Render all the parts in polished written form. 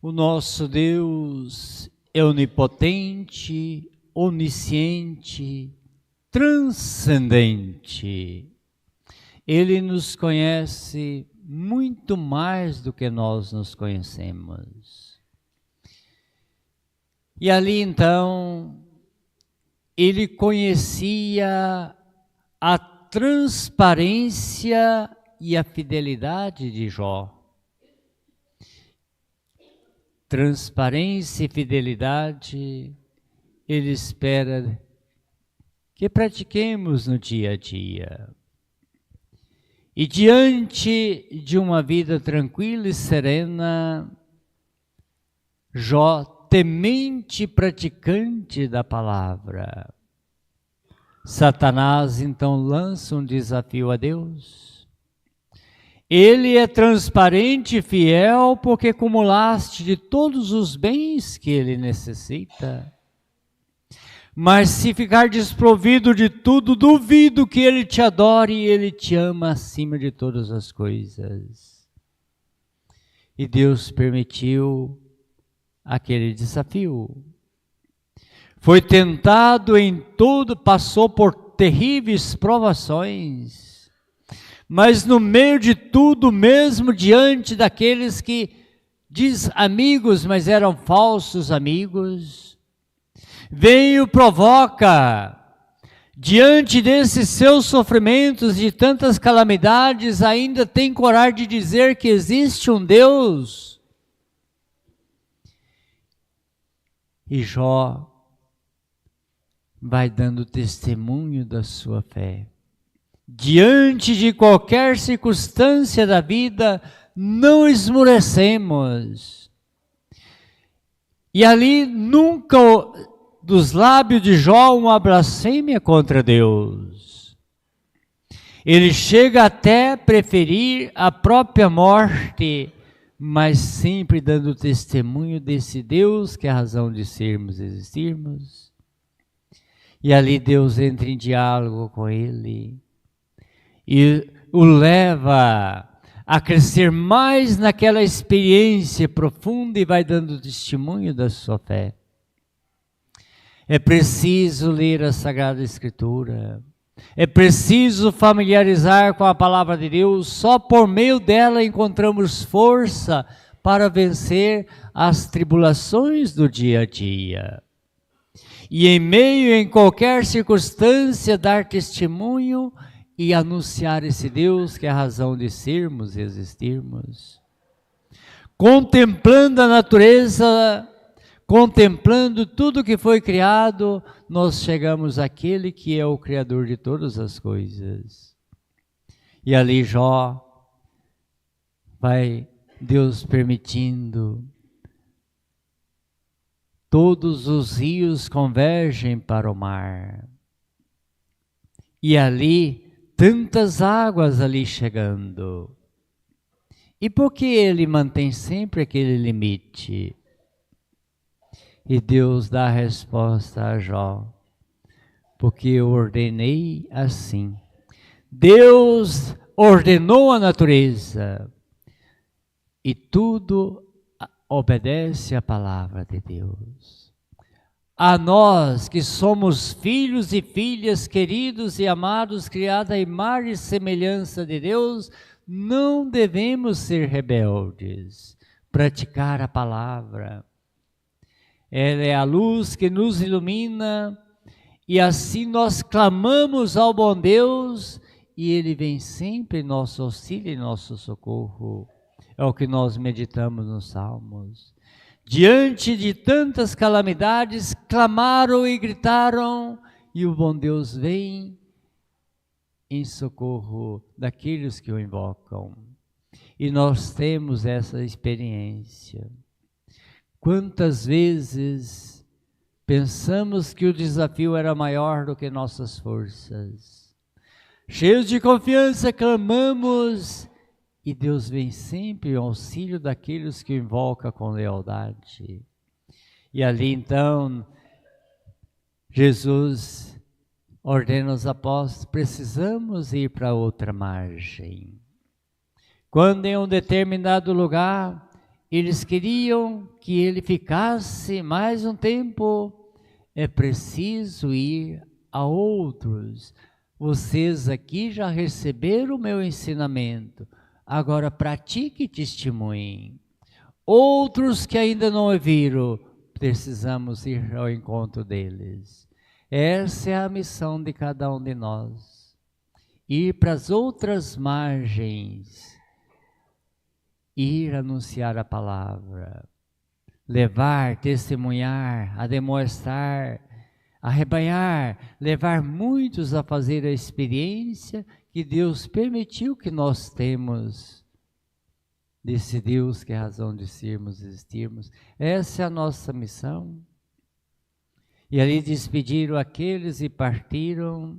O nosso Deus é onipotente, onisciente, transcendente. Ele nos conhece muito mais do que nós nos conhecemos. E ali então, ele conhecia a transparência e a fidelidade de Jó. Transparência e fidelidade, ele espera que pratiquemos no dia a dia. E diante de uma vida tranquila e serena, Jó, temente praticante da palavra. Satanás então lança um desafio a Deus. Ele é transparente e fiel porque acumulaste de todos os bens que ele necessita. Mas se ficar desprovido de tudo, duvido que ele te adore e ele te ama acima de todas as coisas. E Deus permitiu aquele desafio. Foi tentado em tudo, passou por terríveis provações. Mas no meio de tudo, mesmo diante daqueles que diz amigos, mas eram falsos amigos, veio, provoca, diante desses seus sofrimentos, de tantas calamidades, ainda tem coragem de dizer que existe um Deus. E Jó vai dando testemunho da sua fé. Diante de qualquer circunstância da vida, não esmorecemos. E ali nunca dos lábios de Jó uma blasfêmia contra Deus. Ele chega até preferir a própria morte, mas sempre dando testemunho desse Deus que é a razão de sermos e existirmos. E ali Deus entra em diálogo com ele e o leva a crescer mais naquela experiência profunda e vai dando testemunho da sua fé. É preciso ler a Sagrada Escritura, é preciso familiarizar com a Palavra de Deus, só por meio dela encontramos força para vencer as tribulações do dia a dia. E em meio, em qualquer circunstância, dar testemunho e anunciar esse Deus que é a razão de sermos e existirmos. Contemplando a natureza, contemplando tudo que foi criado, nós chegamos àquele que é o Criador de todas as coisas. E ali Jó, vai Deus permitindo, todos os rios convergem para o mar. E ali, tantas águas ali chegando. E por que ele mantém sempre aquele limite? E Deus dá a resposta a Jó. Porque eu ordenei assim. Deus ordenou a natureza. E tudo obedece à palavra de Deus. A nós que somos filhos e filhas queridos e amados, criados à imagem e semelhança de Deus, não devemos ser rebeldes, praticar a palavra. Ela é a luz que nos ilumina e assim nós clamamos ao bom Deus e Ele vem sempre em nosso auxílio e nosso socorro. É o que nós meditamos nos Salmos. Diante de tantas calamidades, clamaram e gritaram, e o bom Deus vem em socorro daqueles que o invocam. E nós temos essa experiência. Quantas vezes pensamos que o desafio era maior do que nossas forças. Cheios de confiança, clamamos, e Deus vem sempre em auxílio daqueles que o invocam com lealdade. E ali então, Jesus ordena aos apóstolos, precisamos ir para outra margem. Quando em um determinado lugar, Eles queriam que ele ficasse mais um tempo. É preciso ir a outros. Vocês aqui já receberam o meu ensinamento. Agora pratique e testemunhem. Outros que ainda não ouviram, precisamos ir ao encontro deles. Essa é a missão de cada um de nós. Ir para as outras margens, ir anunciar a palavra, levar, testemunhar, a demonstrar, arrebanhar, levar muitos a fazer a experiência que Deus permitiu que nós temos desse Deus que é a razão de sermos e existirmos. Essa é a nossa missão. E ali despediram aqueles e partiram.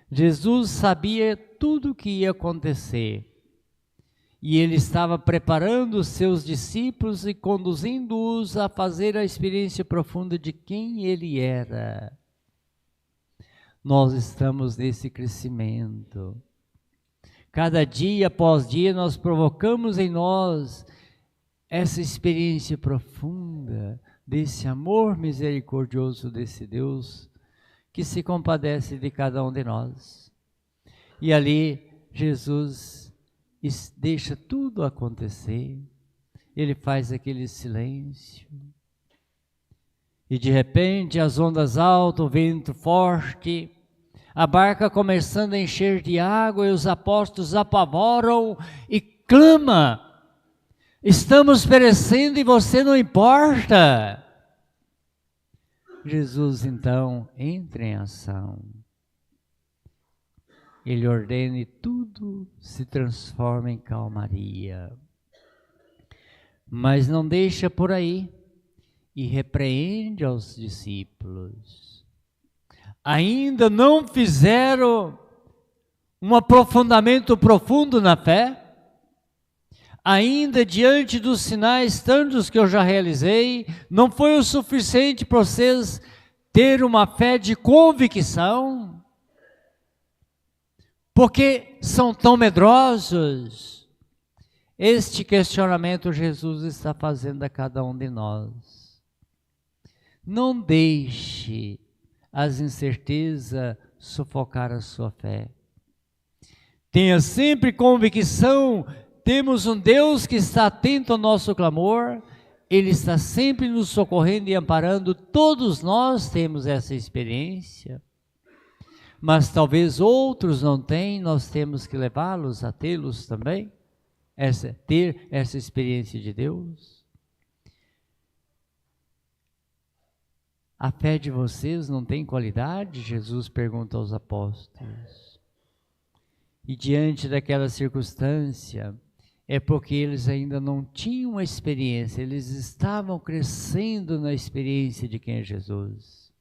Jesus sabia tudo o que ia acontecer. E ele estava preparando os seus discípulos e conduzindo-os a fazer a experiência profunda de quem ele era. Nós estamos nesse crescimento. Cada dia após dia nós provocamos em nós essa experiência profunda desse amor misericordioso desse Deus que se compadece de cada um de nós. E ali Jesus deixa tudo acontecer, ele faz aquele silêncio, e de repente as ondas altas, o vento forte, a barca começando a encher de água, e os apóstolos apavoram e clamam: estamos perecendo e você não importa. Jesus então entra em ação. Ele ordena e tudo se transforma em calmaria. Mas não deixa por aí e repreende aos discípulos. Ainda não fizeram um aprofundamento profundo na fé? Ainda diante dos sinais tantos que eu já realizei, não foi o suficiente para vocês ter uma fé de convicção? Porque são tão medrosos? Este questionamento Jesus está fazendo a cada um de nós. Não deixe as incertezas sufocar a sua fé. Tenha sempre convicção. Temos um Deus que está atento ao nosso clamor, Ele está sempre nos socorrendo e amparando. Todos nós temos essa experiência, mas talvez outros não tenham. Nós temos que levá-los a tê-los também, ter essa experiência de Deus. A fé de vocês não tem qualidade? Jesus pergunta aos apóstolos. E diante daquela circunstância, é porque eles ainda não tinham a experiência, eles estavam crescendo na experiência de quem é Jesus.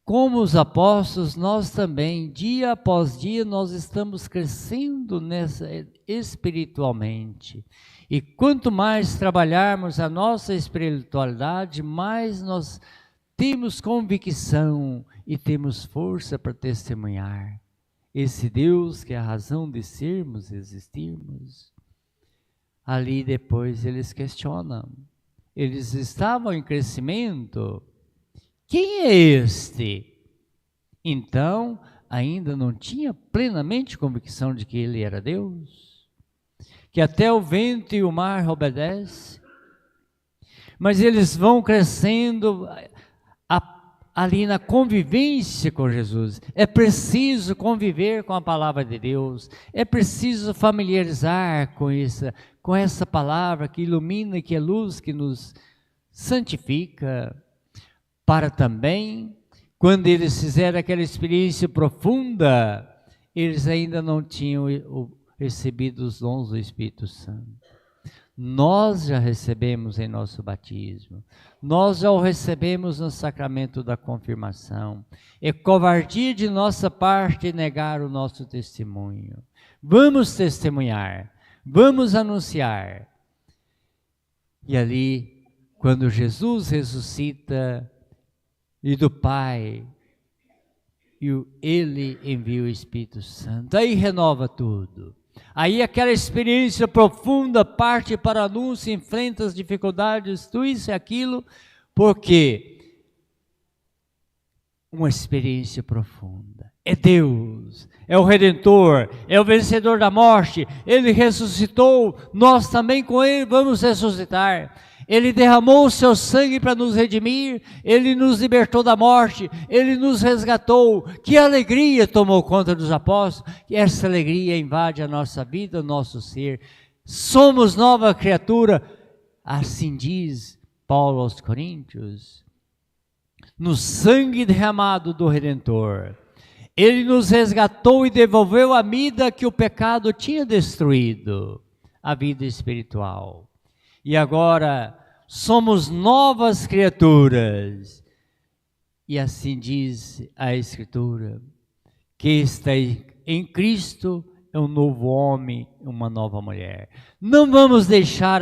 Como os apóstolos, nós também, dia após dia, nós estamos crescendo espiritualmente. E quanto mais trabalharmos a nossa espiritualidade, mais nós temos convicção e temos força para testemunhar esse Deus que é a razão de sermos e existirmos. Ali depois eles questionam, eles estavam em crescimento, quem é este? Então ainda não tinha plenamente convicção de que ele era Deus, que até o vento e o mar obedecem, mas eles vão crescendo ali na convivência com Jesus. É preciso conviver com a palavra de Deus, é preciso familiarizar com essa palavra que ilumina e que é luz, que nos santifica, para também, quando eles fizeram aquela experiência profunda, eles ainda não tinham recebido os dons do Espírito Santo. Nós já recebemos em nosso batismo, nós já o recebemos no sacramento da confirmação. É covardia de nossa parte negar o nosso testemunho. Vamos testemunhar, vamos anunciar. E ali, quando Jesus ressuscita, e do Pai, Ele envia o Espírito Santo, aí renova tudo. Aí aquela experiência profunda parte para a luz, enfrenta as dificuldades, tudo isso e aquilo, porque uma experiência profunda. É Deus, é o Redentor, é o vencedor da morte. Ele ressuscitou, nós também com Ele vamos ressuscitar. Ele derramou o seu sangue para nos redimir, Ele nos libertou da morte, Ele nos resgatou. Que alegria tomou conta dos apóstolos, que essa alegria invade a nossa vida, o nosso ser. Somos nova criatura, assim diz Paulo aos Coríntios, no sangue derramado do Redentor. Ele nos resgatou e devolveu a vida que o pecado tinha destruído, a vida espiritual. E agora somos novas criaturas. E assim diz a Escritura, que está em Cristo é um novo homem, uma nova mulher. Não vamos deixar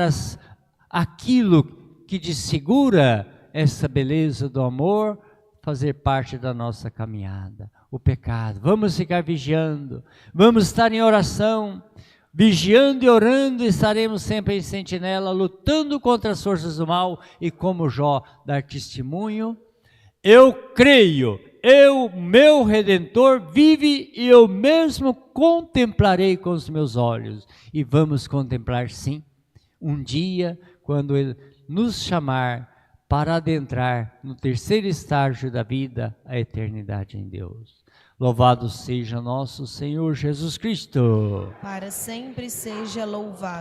aquilo que dessegura essa beleza do amor fazer parte da nossa caminhada, o pecado. Vamos ficar vigiando, vamos estar em oração, vigiando e orando, estaremos sempre em sentinela, lutando contra as forças do mal e como Jó dar testemunho. Eu creio, meu Redentor vive e eu mesmo contemplarei com os meus olhos. E vamos contemplar sim, um dia quando Ele nos chamar para adentrar no terceiro estágio da vida, a eternidade em Deus. Louvado seja nosso Senhor Jesus Cristo. Para sempre seja louvado.